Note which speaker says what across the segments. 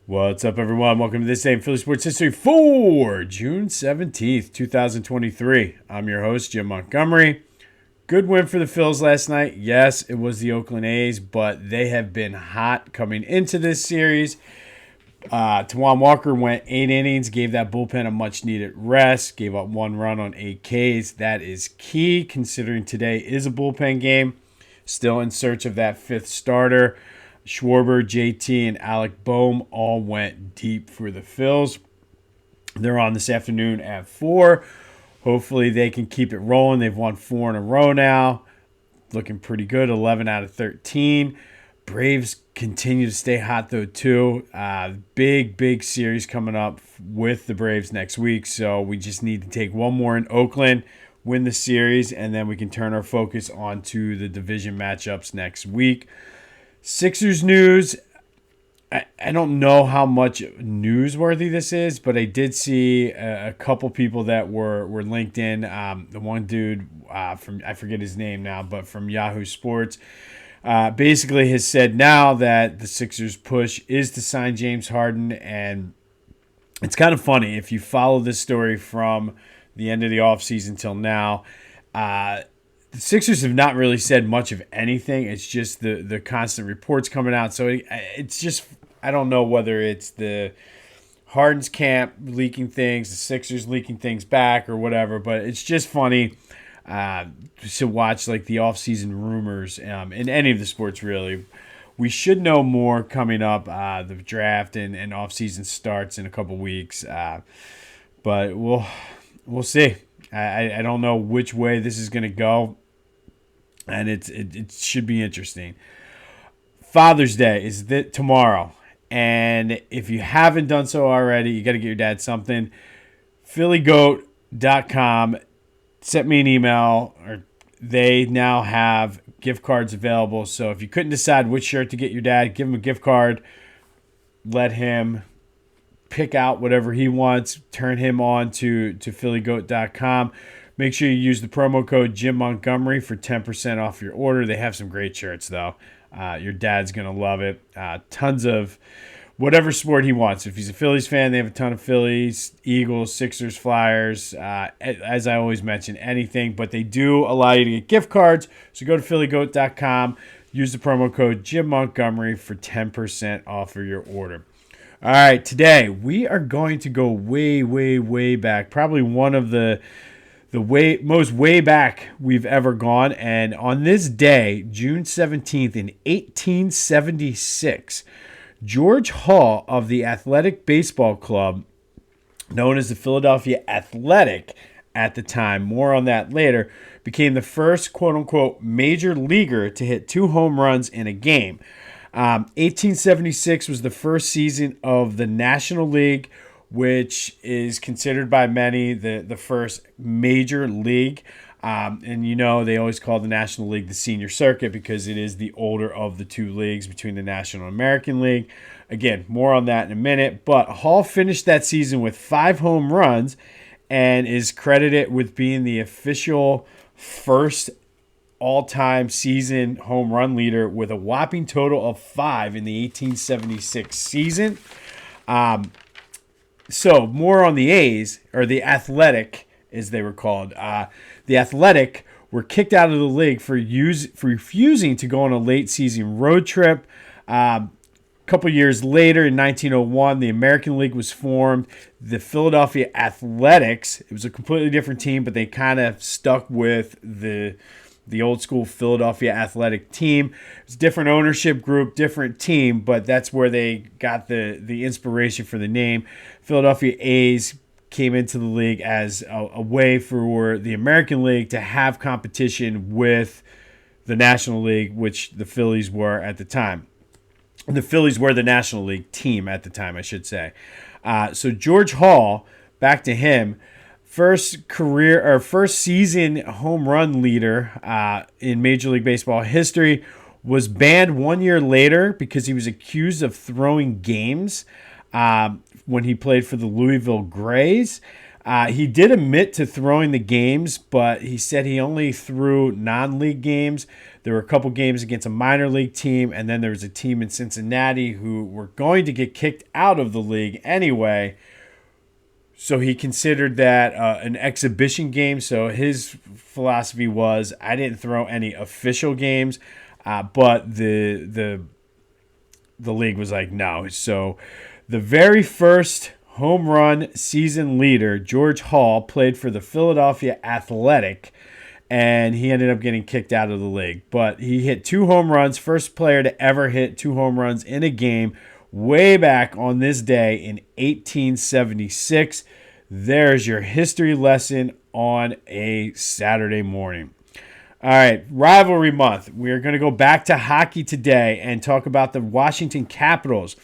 Speaker 1: What's up, everyone? Welcome to this day in Philly Sports History for June 17th, 2023. I'm your host, Jim Montgomery. Good win for the Phils last night. Yes, it was the Oakland A's, but they have been hot coming into this series. Tawan Walker went 8 innings, gave that bullpen a much-needed rest, gave up 1 run on 8 Ks. That is key, considering today is a bullpen game. Still in search of that 5th starter. Schwarber, JT, and Alec Boehm all went deep for the Phils. They're on this afternoon at 4. Hopefully they can keep it rolling. They've won 4 in a row now. Looking pretty good, 11 out of 13. Braves continue to stay hot, though, too. Big series coming up with the Braves next week. So we just need to take one more in Oakland, win the series, and then we can turn our focus onto the division matchups next week. Sixers news. I don't know how much newsworthy this is, but I did see a couple people that were linked in. The one dude from, I forget his name now, but from Yahoo Sports, basically has said now that the Sixers' push is to sign James Harden. And it's kind of funny if you follow this story from the end of the offseason till now. The Sixers have not really said much of anything. It's just the constant reports coming out. So it's just, I don't know whether it's the Harden's camp leaking things, the Sixers leaking things back or whatever, but it's just funny to watch like the offseason rumors in any of the sports really. We should know more coming up. The draft and offseason starts in a couple weeks. But we'll see. I don't know which way this is going to go. And it should be interesting. Father's Day is tomorrow. And if you haven't done so already, you got to get your dad something. phillygoat.com sent me an email. Or they now have gift cards available. So if you couldn't decide which shirt to get your dad, give him a gift card. Let him pick out whatever he wants. Turn him on to phillygoat.com. Make sure you use the promo code Jim Montgomery for 10% off your order. They have some great shirts, though. Your dad's going to love it. Tons of whatever sport he wants. If he's a Phillies fan, they have a ton of Phillies, Eagles, Sixers, Flyers. As I always mention, anything. But they do allow you to get gift cards. So go to phillygoat.com. Use the promo code Jim Montgomery for 10% off of your order. All right, today we are going to go way back. Probably one of the most way back we've ever gone. And on this day, June 17th in 1876, George Hall of the Athletic Baseball Club, known as the Philadelphia Athletic at the time, more on that later, became the first quote-unquote major leaguer to hit 2 home runs in a game. 1876 was the first season of the National League, which is considered by many the first major league. And you know, they always call the National League the senior circuit because it is the older of the 2 leagues between the National and American League. Again, more on that in a minute. But Hall finished that season with 5 home runs and is credited with being the official first all-time season home run leader with a whopping total of 5 in the 1876 season. So more on the A's, or the Athletic, as they were called. The Athletic were kicked out of the league for refusing to go on a late season road trip. A couple years later, in 1901, the American League was formed. The Philadelphia Athletics, it was a completely different team, but they kind of stuck with the old school Philadelphia Athletic team. It's a different ownership group, different team, but that's where they got the inspiration for the name. Philadelphia A's came into the league as a way for the American League to have competition with the National League, which the Phillies were at the time. The Phillies were the National League team at the time, I should say. So George Hall, back to him, first season home run leader in Major League Baseball history, was banned 1 year later because he was accused of throwing games when he played for the Louisville Grays. He did admit to throwing the games, but he said he only threw non-league games. There were a couple games against a minor league team, and then there was a team in Cincinnati who were going to get kicked out of the league anyway. So he considered that an exhibition game. So his philosophy was, I didn't throw any official games, but the league was like, no. So the very first home run season leader, George Hall, played for the Philadelphia Athletic, and he ended up getting kicked out of the league. But he hit 2 home runs, first player to ever hit 2 home runs in a game, way back on this day in 1876. There's your history lesson on a Saturday morning. All right, rivalry month. We're going to go back to hockey today and talk about the Washington Capitals.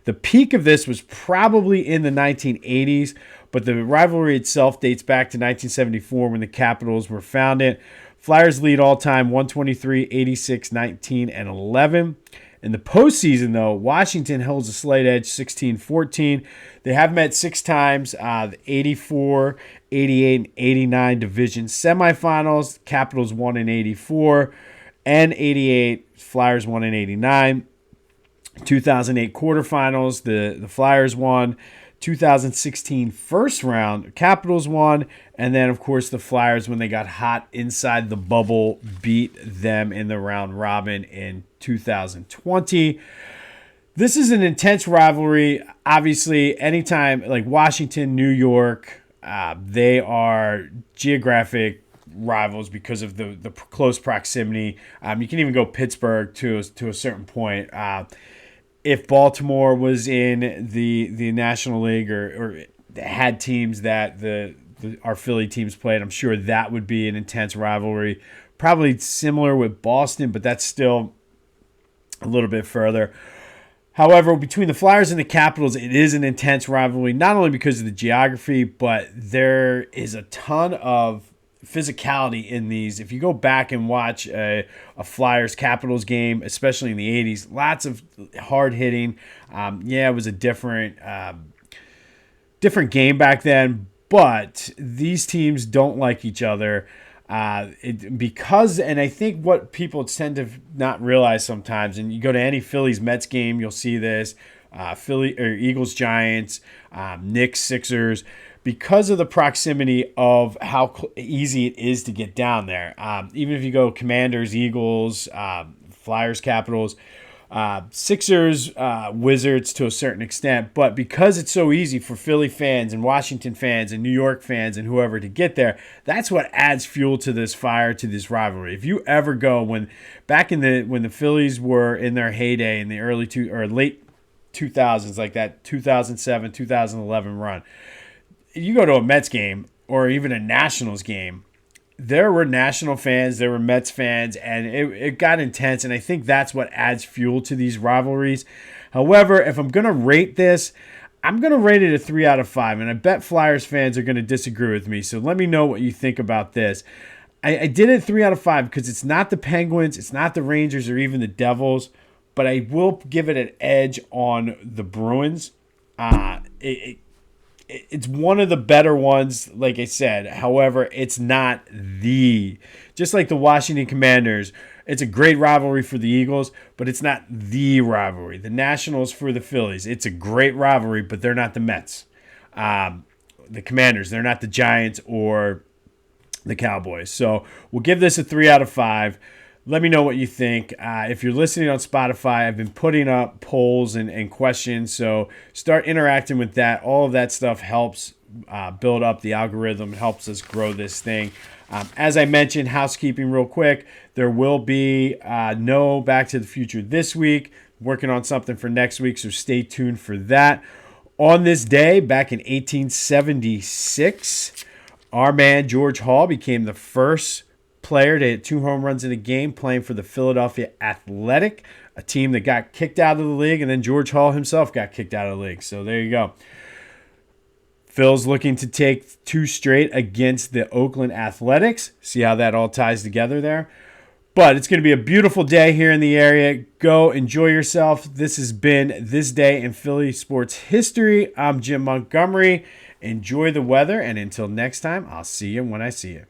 Speaker 1: The peak of this was probably in the 1980s, but the rivalry itself dates back to 1974 when the Capitals were founded. Flyers lead all-time 123, 86, 19, and 11. In the postseason, though, Washington holds a slight edge, 16-14. They have met 6 times, the 84, 88, and 89 division semifinals. Capitals won in 84 and 88. Flyers won in 89. 2008 quarterfinals, the Flyers won. 2016 first round, Capitals won. And then, of course, the Flyers, when they got hot inside the bubble, beat them in the round robin in 2020. This is an intense rivalry. Obviously, anytime like Washington, New York, they are geographic rivals because of the close proximity. You can even go Pittsburgh to a certain point. If Baltimore was in the National League or had teams that our Philly teams played, I'm sure that would be an intense rivalry. Probably similar with Boston, but that's still a little bit further. However, between the Flyers and the Capitals, it is an intense rivalry, not only because of the geography, but there is a ton of physicality in these. If you go back and watch a Flyers Capitals game, especially in the 80s, lots of hard hitting. It was a different game back then, but these teams don't like each other. And I think what people tend to not realize sometimes, and you go to any Phillies Mets game, you'll see this, Eagles Giants, Knicks Sixers, because of the proximity of how easy it is to get down there. Even if you go Commanders, Eagles, Flyers, Capitals, Sixers, Wizards to a certain extent, but because it's so easy for Philly fans and Washington fans and New York fans and whoever to get there, that's what adds fuel to this fire, to this rivalry. If you ever go when the Phillies were in their heyday in the late 2000s, like that 2007, 2011 run, you go to a Mets game or even a Nationals game, there were National fans, there were Mets fans, and it got intense, and I think that's what adds fuel to these rivalries. However, if I'm going to rate this, I'm going to rate it a 3 out of 5, and I bet Flyers fans are going to disagree with me, so let me know what you think about this. I did it 3 out of 5 because it's not the Penguins, it's not the Rangers, or even the Devils, but I will give it an edge on the Bruins. It's one of the better ones, like I said. However, it's not just like the Washington Commanders. It's a great rivalry for the Eagles, but it's not the rivalry. The Nationals for the Phillies. It's a great rivalry, but they're not the Mets. The Commanders, they're not the Giants or the Cowboys. So we'll give this a 3 out of 5. Let me know what you think. If you're listening on Spotify, I've been putting up polls and questions, so start interacting with that. All of that stuff helps build up the algorithm, helps us grow this thing. As I mentioned, housekeeping real quick, there will be no Back to the Future this week. Working on something for next week, so stay tuned for that. On this day, back in 1876, our man George Hall became the first player to hit 2 home runs in a game playing for the Philadelphia Athletic, a team that got kicked out of the league, and then George Hall himself got kicked out of the league. So there you go. Phil's looking to take 2 straight against the Oakland Athletics. See how that all ties together there. But it's going to be a beautiful day here in the area. Go enjoy yourself. This has been This Day in Philly Sports History. I'm Jim Montgomery. Enjoy the weather, and until next time, I'll see you when I see you.